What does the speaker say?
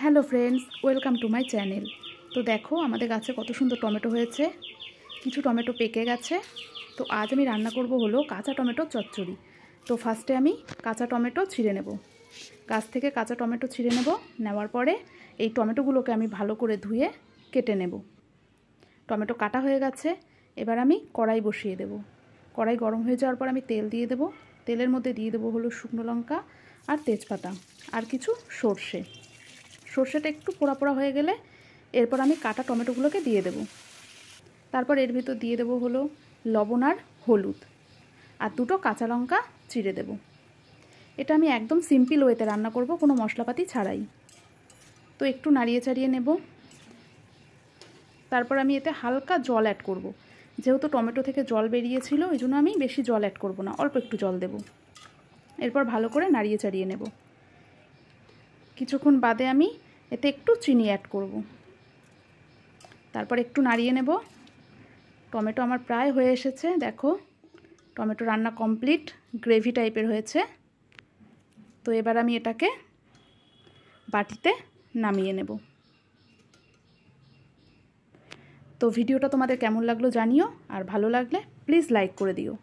Hello friends, welcome to my channel. তো দেখো আমাদের গাছে কত সুন্দর টমেটো হয়েছে, কিছু টমেটো পেকে গেছে। তো আজ আমি রান্না করব হলো কাঁচা টমেটো চচ্চড়ি। তো ফার্স্টে আমি কাঁচা টমেটো ছিঁড়ে নেব। গাছ থেকে কাঁচা টমেটো ছিঁড়ে নেওয়ার পরে এই টমেটোগুলোকে আমি ভালো করে ধুয়ে কেটে নেব। টমেটো কাটা হয়ে গেছে, এবার আমি কড়াই বসিয়ে দেব। কড়াই গরম হয়ে যাওয়ার পর আমি তেল দিয়ে দেব। তেলের মধ্যে দিয়ে দেবো হলো শুকনো লঙ্কা আর তেজপাতা আর কিছু সর্ষে। সর্ষেটা একটু পোড়া পোড়া হয়ে গেলে এরপর আমি কাটা টমেটোগুলোকে দিয়ে দেব। তারপর এর ভিতর দিয়ে দেব হলো লবণ আর হলুদ আর দুটো কাঁচা লঙ্কা চিড়ে দেব। এটা আমি একদম সিম্পল ওয়েতে রান্না করব, কোনো মশলাপাতি ছাড়াই। তো একটু নাড়িয়ে চাড়িয়ে নেব। তারপর আমি এতে হালকা জল অ্যাড করব। যেহেতু টমেটো থেকে জল বেরিয়েছিল ওই জন্য আমি বেশি জল অ্যাড করব না, অল্প একটু জল দেব। এরপর ভালো করে নাড়িয়ে চাড়িয়ে নেব। কিছুক্ষণ বাদে আমি এতে একটু চিনি অ্যাড করব। তারপর একটু নাড়িয়ে নেব। টমেটো আমার প্রায় হয়ে এসেছে, দেখো টমেটো রান্না কমপ্লিট, গ্রেভি টাইপের হয়েছে। তো এবার আমি এটাকে বাটিতে নামিয়ে নেব। তো ভিডিওটা তোমাদের কেমন লাগলো জানিও, আর ভালো লাগলে প্লিজ লাইক করে দিও।